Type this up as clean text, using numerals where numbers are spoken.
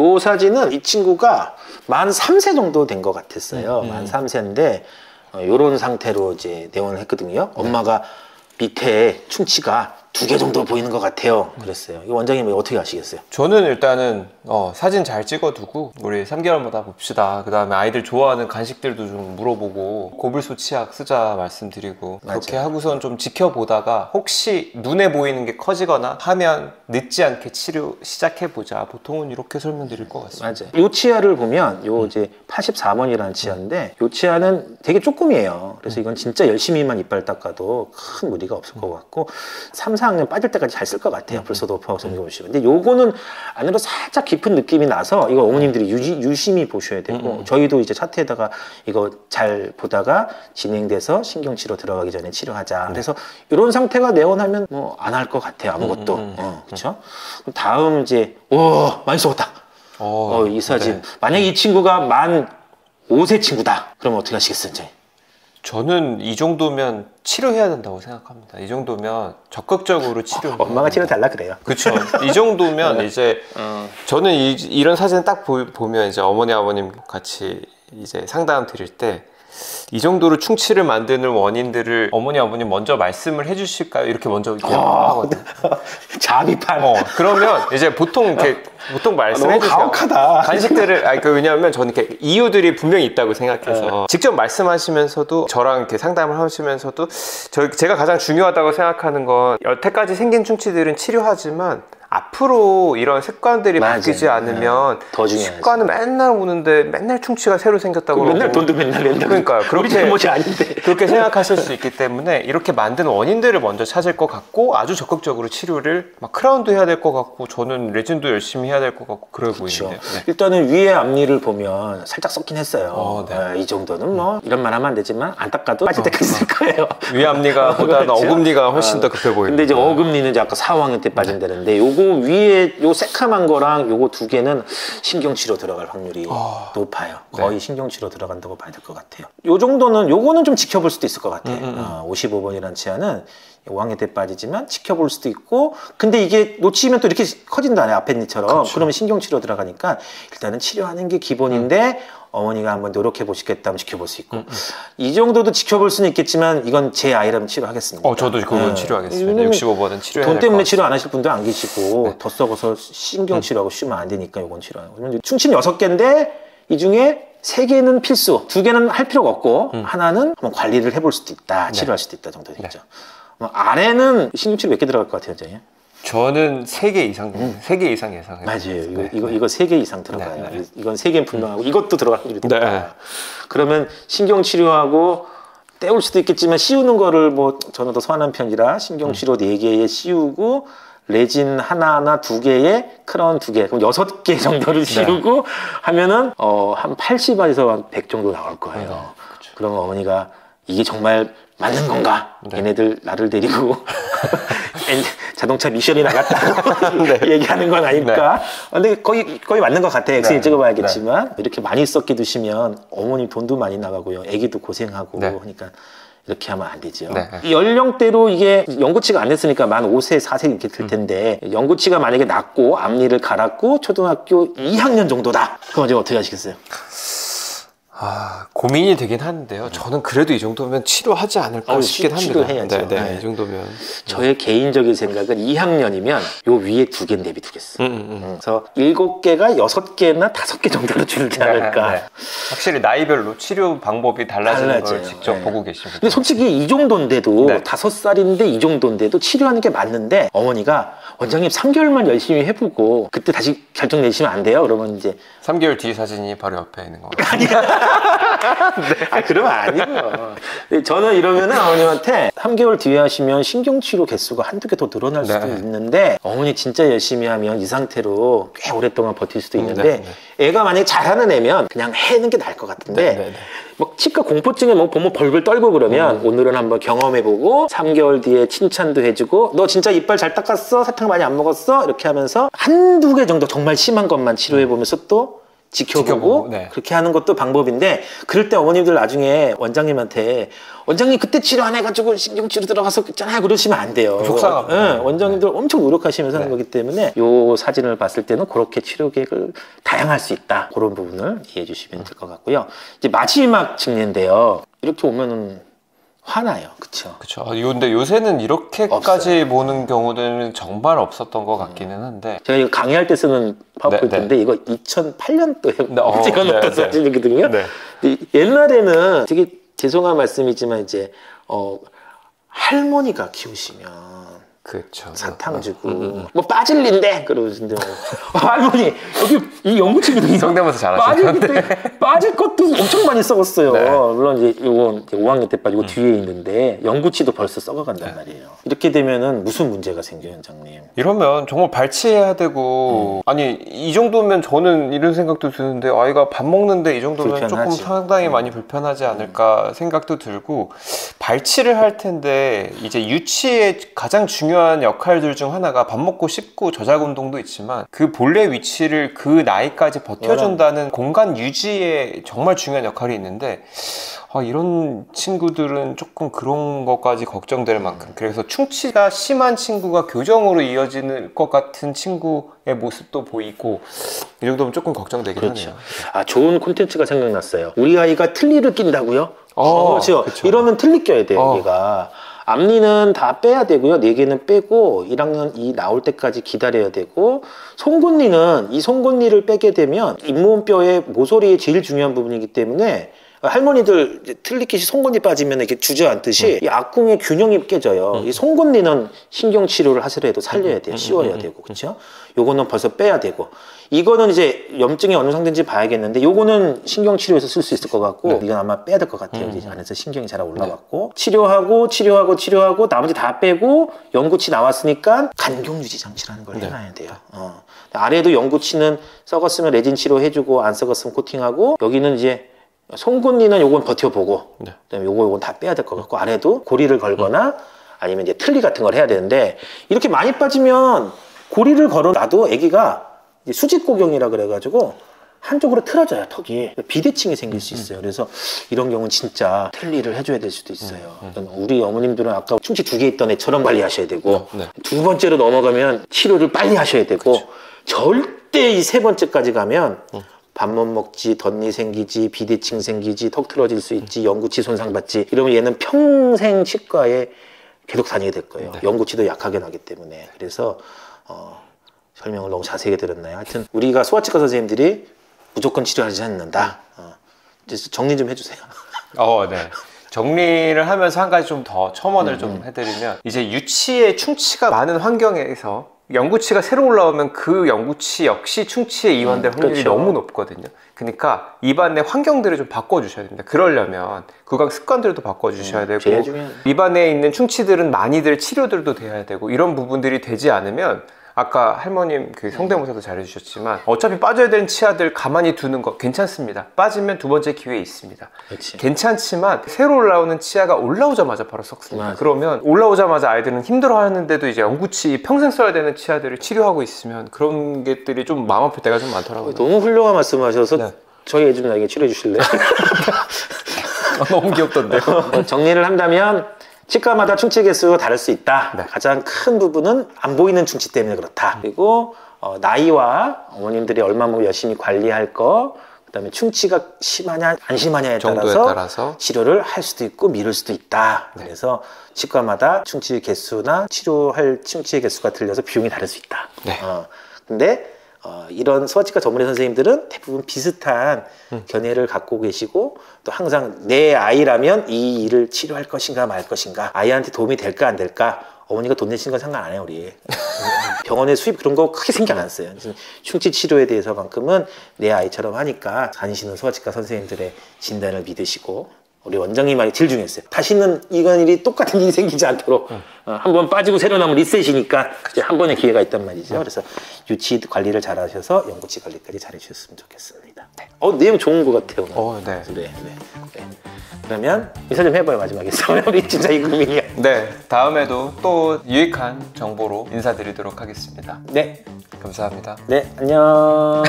요 사진은 이 친구가 만 3세 정도 된 것 같았어요. 만 3세인데 요런 상태로 이제 내원을 했거든요. 엄마가 밑에 충치가 2개 정도 보이는 것 같아요. 그랬어요. 이 원장님이 어떻게 아시겠어요? 저는 일단은 사진 잘 찍어두고 우리 3개월마다 봅시다. 그 다음에 아이들 좋아하는 간식들도 좀 물어보고 고불소 치약 쓰자 말씀드리고 그렇게 맞아요. 하고선 좀 지켜보다가 혹시 눈에 보이는 게 커지거나 하면 늦지 않게 치료 시작해보자. 보통은 이렇게 설명드릴 것 같습니다. 맞아요. 요 치아를 보면 요 이제 84번이라는 치아인데 요 치아는 되게 조금이에요. 그래서 이건 진짜 열심히만 이빨 닦아도 큰 무리가 없을 것 같고 3, 4학년 빠질 때까지 잘 쓸 것 같아요. 불소 도포하고 점검하시고. 근데 요거는 안으로 살짝 깊은 느낌이 나서 이거 어머님들이 유심히 보셔야 되고 저희도 이제 차트에다가 이거 잘 보다가 진행돼서 신경치료 들어가기 전에 치료하자. 그래서 이런 상태가 내원하면 뭐 안 할 것 같아요. 아무것도. 그렇죠? 다음 이제 많이 썩었다. 이 사진. 네. 만약에 이 친구가 만 5세 친구다. 그러면 어떻게 하시겠어요? 이제? 저는 이 정도면 치료해야 된다고 생각합니다. 이 정도면 적극적으로 치료. 엄마가 치료 달라 그래요. 그렇죠. 이 정도면 이제 저는 이런 사진 딱 보면 이제 어머니 아버님 같이 이제 상담 드릴 때 이 정도로 충치를 만드는 원인들을 어머니 아버님 먼저 말씀을 해주실까요? 이렇게 먼저 하거든요. 자비판. 그러면 이제 보통 말씀해 주세요. 가혹하다. 간식들을 왜냐하면 저는 이렇게 이유들이 분명히 있다고 생각해서 직접 말씀하시면서도 저랑 이렇게 상담을 하시면서도 제가 가장 중요하다고 생각하는 건 여태까지 생긴 충치들은 치료하지만 앞으로 이런 습관들이 바뀌지 않으면 더 중요하지. 습관은 맨날 오는데 맨날 충치가 새로 생겼다고 맨날 돈도 맨날 낸다. 그러니까 우리 잘못이 아닌데 그렇게 생각하실 수 있기 때문에 이렇게 만든 원인들을 먼저 찾을 것 같고 아주 적극적으로 치료를 막 크라운도 해야 될 것 같고 저는 레진도 열심히 해야 될 것 같고 그래 보이는데요. 네. 일단은 위에 앞니를 보면 살짝 썩긴 했어요. 네. 이 정도는 뭐 이런 말 하면 안 되지만 안 닦아도 빠질 때까지 쓸 거예요. 위 앞니가 보다는 그렇죠? 어금니가 훨씬 더 급해 보이는데 근데 이제 어금니는 이제 아까 4학년 때 빠진다는데 요거 위에 요 새카만 거랑 요거 2개는 신경치료 들어갈 확률이 높아요. 거의 신경치료 들어간다고 봐야 될 것 같아요. 요 정도는 요거는 좀 지켜볼 수도 있을 것 같아요. 55번이라는 치아는 5학년 때 빠지지만 지켜볼 수도 있고 근데 이게 놓치면 또 이렇게 커진다네 앞에니처럼. 그렇죠. 그러면 신경치료 들어가니까 일단은 치료하는 게 기본인데 어머니가 한번 노력해 보시겠다면 지켜볼 수 있고 이 정도도 지켜볼 수는 있겠지만 이건 제 아이라면 치료하겠습니다. 저도 그건 치료하겠습니다. 65번은 치료해야 돈 때문에 치료 안 하실 분도 안 계시고 더 썩어서 신경치료하고 쉬면 안 되니까 이건 치료하고 그러면 충치는 6개인데 이 중에 3개는 필수, 2개는 할 필요가 없고 하나는 한번 관리를 해볼 수도 있다, 치료할 수도 있다 정도 되겠죠. 아래는 신경치료 몇 개 들어갈 것 같아요, 원장님? 저는 3개 이상, 3개 이상 예상해요. 맞아요. 이거 3개 이상 들어가요. 이건 3개는 분명하고 이것도 들어갈 확률이 높아요. 그러면 신경치료하고 때울 수도 있겠지만 씌우는 거를 뭐 저는 더 선한 편이라 신경치료 4개에 씌우고 레진 하나하나 2개에 크라운 2개, 그럼 6개 정도를 씌우고 하면은 한 80에서 한 100 정도 나올 거예요. 그러면 어머니가 이게 정말 맞는 건가? 얘네들 나를 데리고 자동차 미션이 나갔다고 얘기하는 건 아닐까? 근데 거의 맞는 것 같아요. 엑스레이 찍어봐야겠지만 이렇게 많이 썩게 두시면 어머니 돈도 많이 나가고요. 애기도 고생하고 하니까 이렇게 하면 안 되죠. 이 연령대로 이게 연구치가 안 됐으니까 만 5세, 4세 이렇게 될 텐데 연구치가 만약에 낮고 앞니를 갈았고 초등학교 2학년 정도다. 그럼 이제 어떻게 하시겠어요? 고민이 되긴 하는데요. 저는 그래도 이 정도면 치료하지 않을까 싶긴 합니다. 치료해야죠. 이 정도면. 저의 개인적인 생각은 2학년이면 요 위에 2개 내비두겠어. 그래서 7개가 6개나 5개 정도로 줄지 않을까. 확실히 나이별로 치료 방법이 달라지는 걸 직접 보고 계십니다. 근데 솔직히 이 정도인데도 5살인데 이 정도인데도 치료하는 게 맞는데 어머니가 원장님 3개월만 열심히 해보고 그때 다시 결정 내시면 안 돼요? 그러면 이제 3개월 뒤 사진이 바로 옆에 있는 거 같아요. 그러면 아니고. 저는 이러면은 어머님한테 3개월 뒤에 하시면 신경치료 개수가 1~2개 더 늘어날 수도 있는데 어머니 진짜 열심히 하면 이 상태로 꽤 오랫동안 버틸 수도 있는데 애가 만약에 잘하는 애면 그냥 해는 게 나을 것 같은데 막 치과 공포증에 뭐 보면 벌벌 떨고 그러면 오늘은 한번 경험해보고 3개월 뒤에 칭찬도 해주고 너 진짜 이빨 잘 닦았어? 사탕 많이 안 먹었어? 이렇게 하면서 1~2개 정도 정말 심한 것만 치료해보면서 또 지켜보고 네. 그렇게 하는 것도 방법인데 그럴 때 어머님들 나중에 원장님한테 원장님 그때 치료 안 해가지고 신경치료 들어갔었잖아요 그러시면 안 돼요. 속상합니다. 네, 원장님들 엄청 노력하시면서 하는 거기 때문에 요 사진을 봤을 때는 그렇게 치료 계획을 다양할 수 있다. 그런 부분을 이해해 주시면 될 것 같고요. 이제 마지막 증례인데요. 이렇게 오면은 화나요. 그쵸? 그쵸. 근데 요새는 이렇게까지 없어요. 보는 경우들은 정말 없었던 것 같기는 한데. 제가 이거 강의할 때 쓰는 파워포인트인데 이거 2008년도에 찍어놓은 사진이거든요. 네. 옛날에는 되게 죄송한 말씀이지만 이제 할머니가 키우시면 그렇죠. 사탕 주고 뭐 빠질린데 그러신데 할머니 여기 이 연구치료도 성대모사 잘하시는데 빠질 것도 엄청 많이 썩었어요. 네. 물론 이제 요건 5학년 때 빠지고 뒤에 있는데 연구치도 벌써 썩어간단 말이에요. 이렇게 되면은 무슨 문제가 생겨요, 원장님? 이러면 정말 발치해야 되고 아니 이 정도면 저는 이런 생각도 드는데 아이가 밥 먹는데 이 정도면 불편하지. 조금 상당히 많이 불편하지 않을까 생각도 들고 발치를 할 텐데 이제 유치의 가장 중요한 역할들 중 하나가 밥 먹고 씹고 저작 운동도 있지만 그 본래 위치를 그 나이까지 버텨준다는 공간 유지에 정말 중요한 역할이 있는데 이런 친구들은 조금 그런 것까지 걱정될 만큼 그래서 충치가 심한 친구가 교정으로 이어지는 것 같은 친구의 모습도 보이고 이 정도면 조금 걱정되긴 그렇죠. 하네요. 좋은 콘텐츠가 생각났어요. 우리 아이가 틀니를 낀다고요? 그렇죠. 이러면 틀니 껴야 돼요. 얘가 앞니는 다 빼야 되고요. 4개는 빼고 1학년 2 나올 때까지 기다려야 되고 송곳니는 이 송곳니를 빼게 되면 잇몸뼈의 모서리의 제일 중요한 부분이기 때문에 할머니들 틀니kit이 송곳니 빠지면 이렇게 주저앉듯이 이 악궁의 균형이 깨져요. 이 송곳니는 신경 치료를 하더라도 살려야 돼요. 씌워야 되고 그렇죠? 요거는 벌써 빼야 되고 이거는 이제 염증이 어느 정도인지 봐야겠는데 요거는 신경 치료에서 쓸 수 있을 것 같고 이건 아마 빼야 될 것 같아요. 이제 안에서 신경이 잘 올라갔고 치료하고 나머지 다 빼고 연구치 나왔으니까 간격 유지 장치라는 걸 해놔야 돼요. 아래도 연구치는 썩었으면 레진 치료 해주고 안 썩었으면 코팅하고 여기는 이제 송곳니는 요건 버텨보고 그다음에 요건 다 빼야 될 것 같고 아래도 고리를 걸거나 아니면 이제 틀니 같은 걸 해야 되는데 이렇게 많이 빠지면 고리를 걸어놔도 아기가 수직고경이라 그래가지고 한쪽으로 틀어져요. 턱이 비대칭이 생길 수 있어요. 그래서 이런 경우는 진짜 틀니를 해줘야 될 수도 있어요. 우리 어머님들은 아까 충치 2개 있던 애처럼 관리하셔야 되고 두 번째로 넘어가면 치료를 빨리 하셔야 되고 절대 이 3번째까지 가면 밥 못 먹지, 덧니 생기지, 비대칭 생기지, 턱 틀어질 수 있지, 연구치 손상받지 이러면 얘는 평생 치과에 계속 다니게 될 거예요. 연구치도 약하게 나기 때문에. 그래서 설명을 너무 자세하게 들었나요? 하여튼 우리가 소아치과 선생님들이 무조건 치료하지 않는다. 이제 정리 좀 해주세요. 네. 정리를 하면서 한 가지 좀 더 첨언을 좀 해드리면 이제 유치의 충치가 많은 환경에서 연구치가 새로 올라오면 그 연구치 역시 충치에 이완될 확률이 너무 높거든요. 그러니까 입안 내 환경들을 좀 바꿔주셔야 됩니다. 그러려면 구강 습관들도 바꿔주셔야 되고 입안에 있는 충치들은 많이들 치료들도 돼야 되고 이런 부분들이 되지 않으면 아까 할머님 그 성대모사도 잘해주셨지만 어차피 빠져야 되는 치아들 가만히 두는 거 괜찮습니다. 빠지면 2번째 기회 있습니다. 그치. 괜찮지만 새로 올라오는 치아가 올라오자마자 바로 썩습니다. 맞아. 그러면 올라오자마자 아이들은 힘들어하는데도 이제 연구치 평생 써야 되는 치아들을 치료하고 있으면 그런 것들이 좀 마음 아플 때가 좀 많더라고요. 너무 훌륭한 말씀하셔서 저희 애 좀 나에게 치료해 주실래요? 너무 귀엽던데요. 정리를 한다면 치과마다 충치 개수가 다를 수 있다. 가장 큰 부분은 안 보이는 충치 때문에 그렇다. 그리고 나이와 어머님들이 얼마나 열심히 관리할 거, 그다음에 충치가 심하냐 안 심하냐에 따라서 치료를 할 수도 있고 미룰 수도 있다. 그래서 치과마다 충치 개수나 치료할 충치의 개수가 틀려서 비용이 다를 수 있다. 근데 이런 소아치과 전문의 선생님들은 대부분 비슷한 견해를 갖고 계시고 또 항상 내 아이라면 이 일을 치료할 것인가 말 것인가 아이한테 도움이 될까 안 될까 어머니가 돈 내시는 건 상관 안 해요 우리 병원에 수입 그런 거 크게 신경 안 써요. 충치 치료에 대해서만큼은 내 아이처럼 하니까 다니시는 소아치과 선생님들의 진단을 믿으시고 우리 원장님 말이 제일 중요했어요. 다시는 이런 일이 똑같은 일이 생기지 않도록 한번 빠지고 새로 나면 리셋이니까 이제 한 번의 기회가 있단 말이죠. 그래서 유치 관리를 잘 하셔서 연구치 관리까지 잘 해주셨으면 좋겠습니다. 내용 좋은 것 같아요. 오늘. 네. 그러면 인사 좀 해봐요 마지막에. 우리 진짜 이 고민이야. 네, 다음에도 또 유익한 정보로 인사드리도록 하겠습니다. 네, 감사합니다. 네, 안녕.